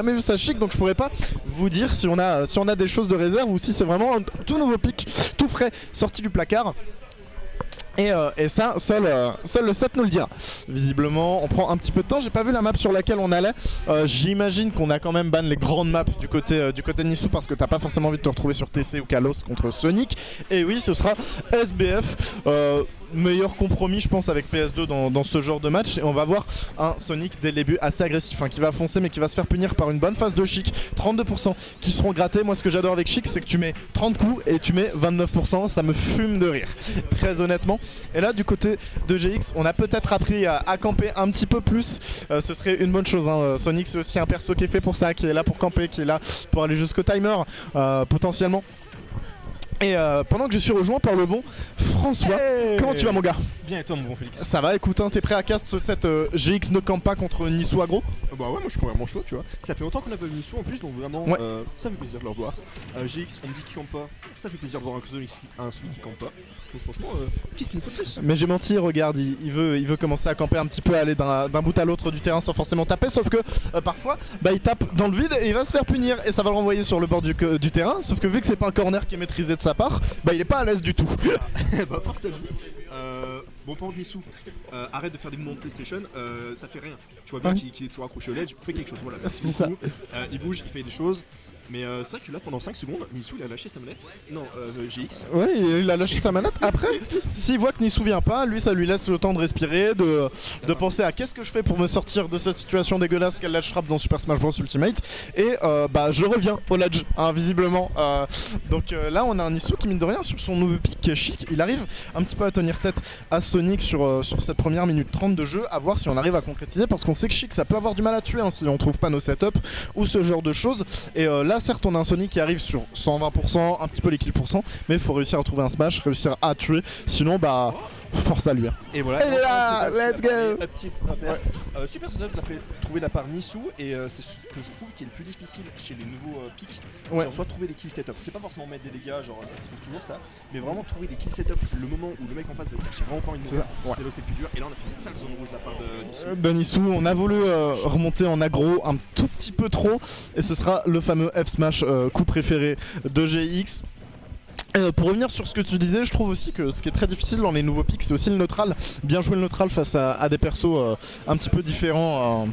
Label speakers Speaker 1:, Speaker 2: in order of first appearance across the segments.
Speaker 1: jamais vu ça Chic, donc je pourrais pas vous dire si on a des choses de réserve ou si c'est vraiment un tout nouveau pic, tout frais, sorti du placard. Et ça, seul le set nous le dira. Visiblement, on prend un petit peu de temps. J'ai pas vu la map sur laquelle on allait. J'imagine qu'on a quand même ban les grandes maps du côté de Nissou parce que t'as pas forcément envie de te retrouver sur TC ou Kalos contre Sonic. Et oui, ce sera SBF. Meilleur compromis je pense avec PS2 dans ce genre de match, et on va voir un Sonic dès le début assez agressif, qui va foncer mais qui va se faire punir par une bonne phase de Chic. 32% qui seront grattés. Moi ce que j'adore avec Chic, c'est que tu mets 30 coups et tu mets 29%, ça me fume de rire très honnêtement. Et là du côté de GX, on a peut-être appris à camper un petit peu plus, ce serait une bonne chose hein. Sonic c'est aussi un perso qui est fait pour ça, qui est là pour camper, qui est là pour aller jusqu'au timer potentiellement. Et pendant que je suis rejoint par le bon François, comment tu vas mon gars?
Speaker 2: Bien et toi mon bon Félix?
Speaker 1: Ça va, écoute, hein, t'es prêt à cast ce set GX ne campe pas contre Nissou aggro?
Speaker 2: Bah ouais, moi je suis vraiment chaud, tu vois. Ça fait longtemps qu'on a pas vu Nissou en plus, donc vraiment
Speaker 1: ouais.
Speaker 2: Ça fait plaisir de le revoir. GX, on me dit qu'il campe pas, ça fait plaisir de voir un Sonic qui campe pas. Donc franchement, qu'est-ce qu'il nous faut de plus?
Speaker 1: Mais j'ai menti, regarde, il veut commencer à camper un petit peu, aller d'un bout à l'autre du terrain sans forcément taper, sauf que parfois bah, il tape dans le vide et il va se faire punir et ça va le renvoyer sur le bord du terrain, sauf que vu que c'est pas un corner qui est maîtrisé de sa part, bah il est pas à l'aise du tout.
Speaker 2: Bah forcément. Bon, par contre, Nissou, arrête de faire des mouvements de PlayStation, ça fait rien. Tu vois bien qu'il est toujours accroché au ledge, fais quelque chose. Voilà,
Speaker 1: c'est ça.
Speaker 2: Il bouge, il fait des choses. Mais c'est vrai que là pendant 5 secondes, Nissou il a lâché sa manette. Non, GX.
Speaker 1: Ouais, il a lâché sa manette. Après, s'il voit que Nissou vient pas, lui ça lui laisse le temps de respirer, de penser à qu'est-ce que je fais pour me sortir de cette situation dégueulasse qu'elle ledge trap dans Super Smash Bros Ultimate. Et bah je reviens au ledge, hein, visiblement. Donc là on a un Nissou qui mine de rien sur son nouveau pick Chic. Il arrive un petit peu à tenir tête à Sonic sur cette première minute 30 de jeu, à voir si on arrive à concrétiser, parce qu'on sait que Chic ça peut avoir du mal à tuer hein, si on trouve pas nos setups ou ce genre de choses. Et là certes on a un Sonic qui arrive sur 120%, un petit peu les kills %, mais il faut réussir à trouver un smash, réussir à tuer, sinon bah force à lui.
Speaker 2: Et voilà,
Speaker 1: et là, let's go.
Speaker 2: La petite super setup l'a fait trouver la part Nissou, et c'est ce que je trouve qui est le plus difficile chez les nouveaux pics, c'est soit trouver les kills setup. C'est pas forcément mettre des dégâts, genre ça se trouve toujours ça, mais vraiment trouver les kills setup le moment où le mec en face va se dire j'ai vraiment pas une mourir, c'est plus dur, et là on a fait une sale zone rouge de la part de Nissou.
Speaker 1: On a voulu remonter en aggro un tout petit peu trop, et ce sera le fameux F-Smash coup préféré de GX. Pour revenir sur ce que tu disais, je trouve aussi que ce qui est très difficile dans les nouveaux picks, c'est aussi le neutral. Bien jouer le neutral face à des persos un petit peu différents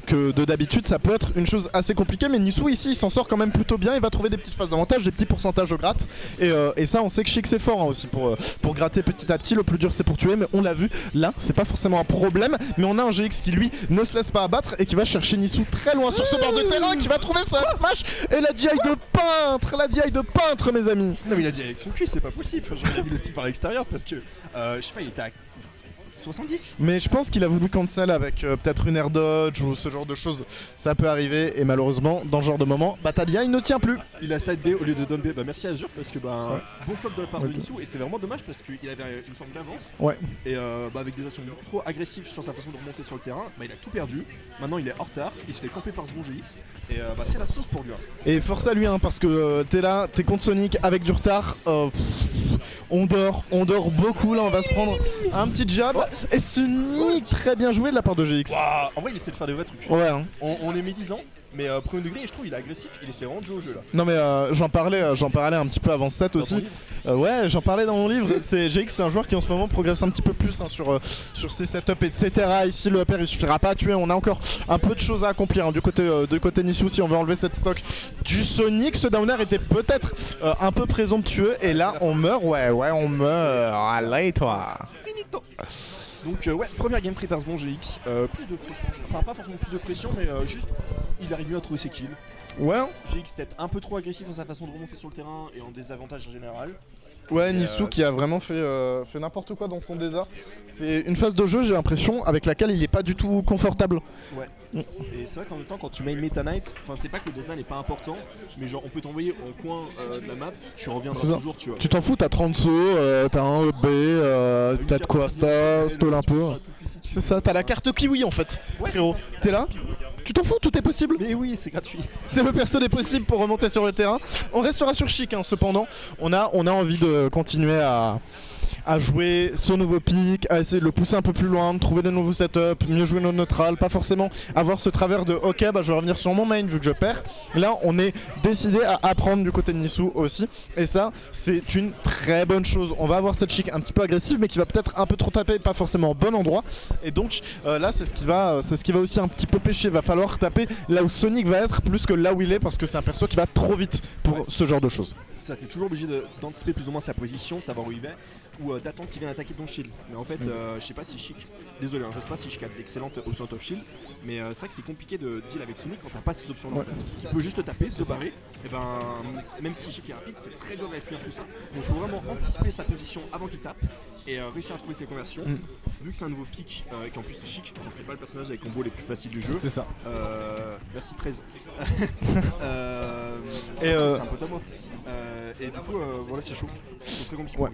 Speaker 1: que de d'habitude, ça peut être une chose assez compliquée, mais Nissou ici il s'en sort quand même plutôt bien. Il va trouver des petites phases d'avantage, des petits pourcentages au gratte, et ça on sait que Chic c'est fort hein, aussi pour gratter petit à petit. Le plus dur c'est pour tuer, mais on l'a vu là c'est pas forcément un problème, mais on a un GX qui lui ne se laisse pas abattre et qui va chercher Nissou très loin sur ce bord de terrain, qui va trouver son smash et la DI de peintre mes amis.
Speaker 2: Non mais il a dit avec son cul, c'est pas possible. J'ai vu le type par l'extérieur parce que je sais pas, il était à 70.
Speaker 1: Mais je pense qu'il a voulu cancel avec peut-être une air dodge ou ce genre de choses. Ça peut arriver, et malheureusement dans ce genre de moment, Batalia il ne tient plus.
Speaker 2: Il a side B au lieu de down B. Bah merci Azure parce que bon flop de la part de Nissou, et c'est vraiment dommage parce qu'il avait une forme d'avance. Et avec des actions trop agressives sur sa façon de remonter sur le terrain, bah il a tout perdu. Maintenant il est en retard, il se fait camper par ce bon GX, et c'est la sauce pour lui.
Speaker 1: Et force à lui hein, parce que t'es là, t'es contre Sonic avec du retard. On dort beaucoup là, on va se prendre un petit jab. Et Sonic, très bien joué de la part de GX.
Speaker 2: En vrai il essaie de faire des vrais trucs.
Speaker 1: Ouais hein.
Speaker 2: On est médisant, mais premier degré, je trouve il est agressif, il essaie vraiment de jouer au jeu là.
Speaker 1: Non mais j'en parlais un petit peu avant ce set aussi. Ouais, j'en parlais dans mon livre. GX c'est un joueur qui en ce moment progresse un petit peu plus hein, sur ses setups etc. Ici le upper il suffira pas à tuer, on a encore un peu de choses à accomplir hein, du côté Nissou si on veut enlever cette stock du Sonic. Ce downer était peut-être un peu présomptueux, et là on meurt, ouais on meurt. Allez toi.
Speaker 2: Finito. Donc première game pris par ce bon GX, plus de pression, enfin pas forcément plus de pression, mais juste il arrive mieux à trouver ses kills.
Speaker 1: Ouais.
Speaker 2: GX peut-être un peu trop agressif dans sa façon de remonter sur le terrain et en désavantage en général.
Speaker 1: Ouais, Nissou qui a vraiment fait n'importe quoi dans son désert. C'est une phase de jeu, j'ai l'impression, avec laquelle il est pas du tout confortable.
Speaker 2: Ouais. Et c'est vrai qu'en même temps, quand tu main Meta Knight, enfin c'est pas que le design n'est pas important, mais genre on peut t'envoyer au coin de la map, tu reviendras toujours, tu vois.
Speaker 1: Tu t'en fous, t'as 30 sauts, t'as un B, t'as de quoi stall un peu. C'est ça, t'as la carte kiwi en fait, frérot. T'es là, tu t'en fous, tout est possible.
Speaker 2: Mais oui, c'est gratuit.
Speaker 1: C'est le perso des possibles pour remonter sur le terrain. On restera sur Chic hein, cependant. On a envie de continuer à à jouer son nouveau pick, à essayer de le pousser un peu plus loin, de trouver des nouveaux setups, mieux jouer nos neutrales, pas forcément avoir ce travers de ok bah je vais revenir sur mon main vu que je perds. Là on est décidé à apprendre du côté de Nisou aussi, et ça c'est une très bonne chose. On va avoir cette chic un petit peu agressive mais qui va peut-être un peu trop taper, pas forcément au bon endroit, et donc là c'est ce qui va aussi un petit peu pêcher. Va falloir taper là où Sonic va être plus que là où il est, parce que c'est un perso qui va trop vite pour ce genre de choses.
Speaker 2: Ça, t'es toujours obligé d'anticiper plus ou moins sa position, de savoir où il va, ou d'attendre qu'il vienne attaquer ton shield. Mais en fait, je sais pas si Chic, désolé, je sais pas si Chic a d'excellentes options of shield, mais c'est vrai que c'est compliqué de deal avec Sonic quand t'as pas ces options là. Parce qu'il peut juste te taper, se barrer, et ben même si Chic est rapide, c'est très dur de fuir tout ça. Donc il faut vraiment anticiper sa position avant qu'il tape et réussir à trouver ses conversions. Vu que c'est un nouveau pick et qu'en plus c'est Chic, je sais pas le personnage avec combos les plus faciles du jeu.
Speaker 1: C'est ça.
Speaker 2: Merci 13.
Speaker 1: Et
Speaker 2: c'est un pote à moi. Et du coup, voilà, c'est chaud. C'est très compliqué.
Speaker 1: Ouais.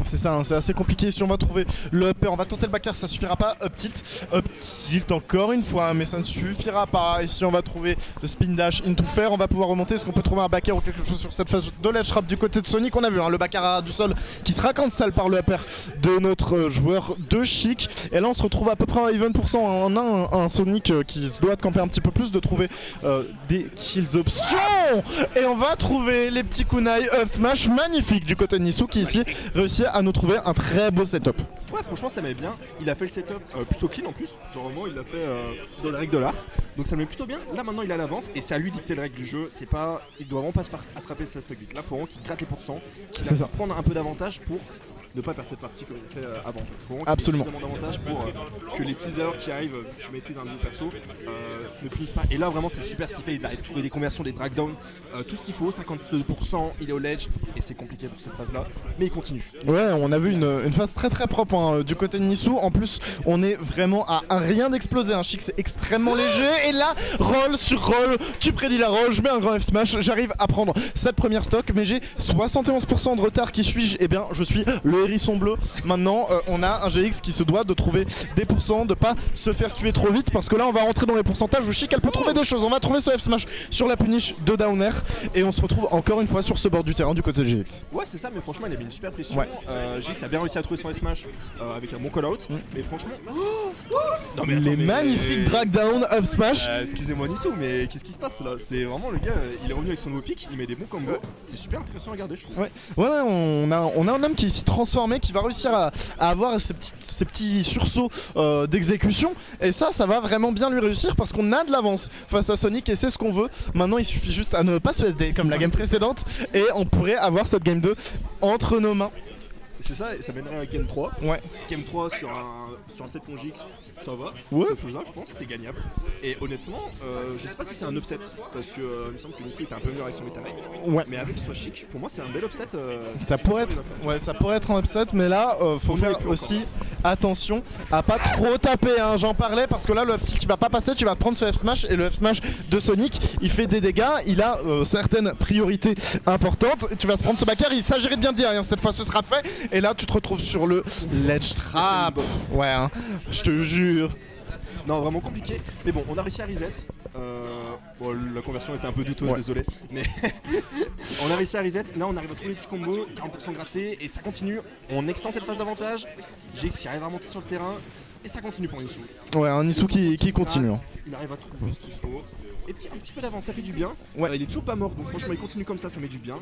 Speaker 1: C'est ça, hein, c'est assez compliqué. Si on va trouver le upper, on va tenter le backer, ça suffira pas. Up tilt encore une fois, mais ça ne suffira pas. Et si on va trouver le spin dash into fair, on va pouvoir remonter. Est-ce qu'on peut trouver un backer ou quelque chose sur cette phase de ledge trap du côté de Sonic? On a vu le backer du sol qui sera cancel par le upper de notre joueur de Chic. Et là, on se retrouve à peu près à even %. On a un Sonic qui se doit de camper un petit peu plus, de trouver des kills options. Et on va trouver les petits kunai up smash magnifiques du côté de Nisou qui ici réussit à nous trouver un très beau setup.
Speaker 2: Ouais, franchement ça m'aimait bien. Il a fait le setup plutôt clean en plus. Genre vraiment il l'a fait dans les règles de l'art. Donc ça me met plutôt bien. Là maintenant il a l'avance et c'est à lui de dicter les règles du jeu. C'est pas, il doit vraiment pas se faire attraper sa stock vite. Là faut vraiment qu'il gratte les pourcents, qu'il va prendre un peu d'avantage pour ne pas perdre cette partie comme il fait avant. Faut vraiment
Speaker 1: absolument.
Speaker 2: Qu'il ait suffisamment d'avantage pour que les teasers qui arrivent, je maîtrise un nouveau perso, ne punissent pas. Et là vraiment c'est super ce qu'il fait. Il arrive à trouver des conversions, des drag down, tout ce qu'il faut. 52%, il est au ledge et c'est compliqué pour cette phase là. Mais il continue.
Speaker 1: Ouais, on a vu une phase très très propre hein, du côté de Nisou. En plus, on est vraiment à rien d'exploser. Un Chic, c'est extrêmement léger. Et là, roll sur roll, tu prédis la roll, je mets un grand F smash. J'arrive à prendre cette première stock, mais j'ai 71% de retard. Qui suis-je? Eh bien, je suis le hérisson bleu. Maintenant, on a un GX qui se doit de trouver des pourcents, de pas se faire tuer trop vite, parce que là, on va rentrer dans les pourcentages où Chic, elle peut trouver des choses. On va trouver ce F smash sur la punish de Downer. Et on se retrouve encore une fois sur ce bord du terrain du côté de GX.
Speaker 2: Ouais, c'est ça, mais franchement, il avait une super pression. GX a bien réussi à trouver son smash avec un bon call-out. Mais franchement.
Speaker 1: Non, mais les magnifiques drag down up smash.
Speaker 2: Excusez-moi, Nisou, mais qu'est-ce qui se passe là? C'est vraiment le gars, il est revenu avec son nouveau pick, il met des bons combos. C'est super intéressant à regarder, je trouve.
Speaker 1: Ouais, on a un homme qui est ici transformé, qui va réussir à avoir ces petits sursauts d'exécution. Et ça va vraiment bien lui réussir parce qu'on a de l'avance face à Sonic et c'est ce qu'on veut. Maintenant, il suffit juste à ne pas se SD comme la game précédente et on pourrait avoir cette game 2 entre nos mains.
Speaker 2: C'est ça, et ça mènerait à Game 3.
Speaker 1: Ouais.
Speaker 2: Game 3 sur un 7 GX, ça va.
Speaker 1: Ouais.
Speaker 2: C'est faisable, je pense, c'est gagnable. Et honnêtement, je sais pas si c'est un upset, parce que il me semble que Nisou était un peu mieux avec son métamètre.
Speaker 1: Ouais.
Speaker 2: Mais avec soit Chic, pour moi c'est un bel upset.
Speaker 1: Ça pourrait être un upset, mais là, faut faire aussi attention à pas trop taper. Hein. J'en parlais parce que là, le petit qui va pas passer, tu vas prendre ce F smash et le F smash de Sonic, il fait des dégâts, il a certaines priorités importantes. Tu vas se prendre ce backer, il s'agirait de bien dire, hein. Cette fois ce sera fait. Et là, tu te retrouves sur le ledge trap. Ouais, hein, je te jure.
Speaker 2: Non, vraiment compliqué. Mais bon, on a réussi à reset. Bon, la conversion était un peu douteuse, désolé. Mais on a réussi à reset. Là, on arrive à trouver les petits combos, 40% grattés, et ça continue. On extend cette phase d'avantage. GX arrive à remonter sur le terrain, et ça continue pour Nisou.
Speaker 1: Ouais, un Nisou qui continue.
Speaker 2: Il arrive à trouver ce qu'il faut. Et un petit peu d'avance, ça fait du bien. Ouais. Il est toujours pas mort, donc franchement, il continue comme ça met du bien.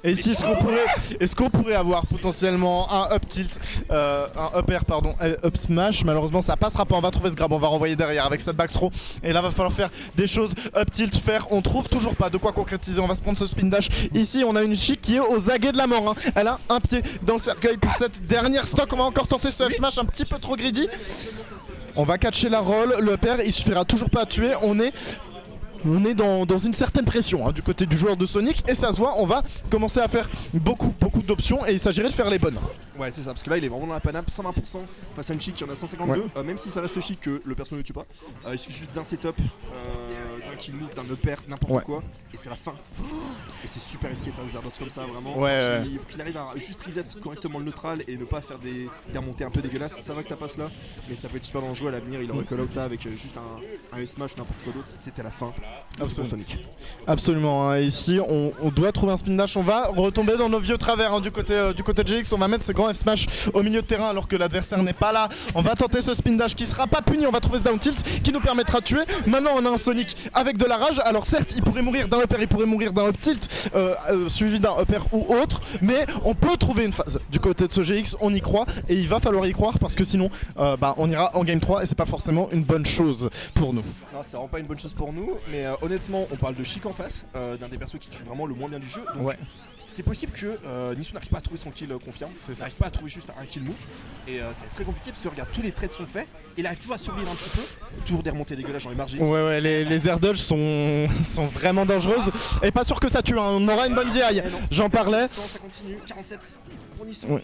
Speaker 1: Et ici, est-ce qu'on pourrait avoir potentiellement un up tilt, un up air, pardon, up smash? Malheureusement, ça passera pas. On va trouver ce grab, on va renvoyer derrière avec cette back throw. Et là, va falloir faire des choses up tilt, faire. On trouve toujours pas de quoi concrétiser. On va se prendre ce spin dash. Ici, on a une Chic qui est aux aguets de la mort. Hein. Elle a un pied dans le cercueil pour cette dernière stock. On va encore tenter ce up smash un petit peu trop greedy. On va catcher la roll, le pair, il suffira toujours pas à tuer. On est dans une certaine pression hein, du côté du joueur de Sonic et ça se voit, on va commencer à faire beaucoup d'options et il s'agirait de faire les bonnes.
Speaker 2: Ouais, c'est ça, parce que là il est vraiment dans la panade, 120% face à une Chic qui en a 152, même si ça reste Chic que le perso ne tue pas. Il suffit juste d'un setup, d'un kill move, d'un upper, n'importe
Speaker 1: Ouais.
Speaker 2: quoi, et c'est la fin. Et c'est super risqué de faire des air dodge comme ça, vraiment.
Speaker 1: Ouais,
Speaker 2: Il faut qu'il arrive à juste reset correctement le neutral et ne pas faire des remontées un peu dégueulasses. Ça va que ça passe là, mais ça peut être super dangereux à l'avenir. Il aurait call out ça avec juste un smash ou n'importe quoi d'autre. C'était la fin.
Speaker 1: Absolument.
Speaker 2: Sonic.
Speaker 1: Absolument, hein. Ici on doit trouver un spin dash, on va retomber dans nos vieux travers hein, du côté de GX, on va mettre ce grand F smash au milieu de terrain alors que l'adversaire n'est pas là. On va tenter ce spin dash qui sera pas puni, on va trouver ce down tilt qui nous permettra de tuer. Maintenant on a un Sonic avec de la rage, alors certes il pourrait mourir d'un upper, il pourrait mourir d'un up tilt suivi d'un upper ou autre, mais on peut trouver une phase du côté de ce GX, on y croit et il va falloir y croire parce que sinon on ira en game 3 et c'est pas forcément une bonne chose pour nous.
Speaker 2: Non, c'est vraiment pas une bonne chose pour nous, mais honnêtement, on parle de Chic en face, d'un des persos qui tue vraiment le moins bien du jeu. Donc
Speaker 1: Ouais.
Speaker 2: c'est possible que Nisu n'arrive pas à trouver son kill confirme, n'arrive pas à trouver juste un kill move, et ça va être très compliqué parce que regarde, tous les trades sont faits, il arrive toujours à survivre un petit peu, toujours des remontées dégueulasses en émergence.
Speaker 1: Ouais, les air dodge sont vraiment dangereuses et pas sûr que ça tue, hein. On aura une bonne DI, j'en parlais.
Speaker 2: Ça continue, 47 pour Nisu.
Speaker 1: Ouais.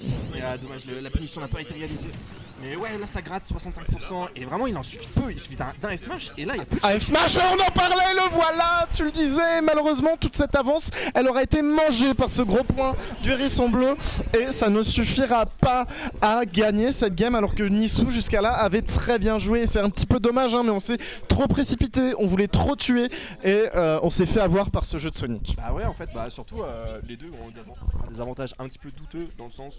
Speaker 2: Dommage, la punition n'a pas été réalisée. Mais ouais, là ça gratte 65% et vraiment il en suffit peu, il suffit d'un smash et là il y a plus de
Speaker 1: F smash, on en parlait, le voilà, tu le disais, malheureusement toute cette avance elle aura été mangée par ce gros point du hérisson bleu et ça ne suffira pas à gagner cette game alors que Nisu jusqu'à là avait très bien joué. C'est un petit peu dommage hein, mais on s'est trop précipité, on voulait trop tuer et on s'est fait avoir par ce jeu de Sonic.
Speaker 2: Bah ouais en fait, surtout les deux ont des avantages un petit peu douteux dans le sens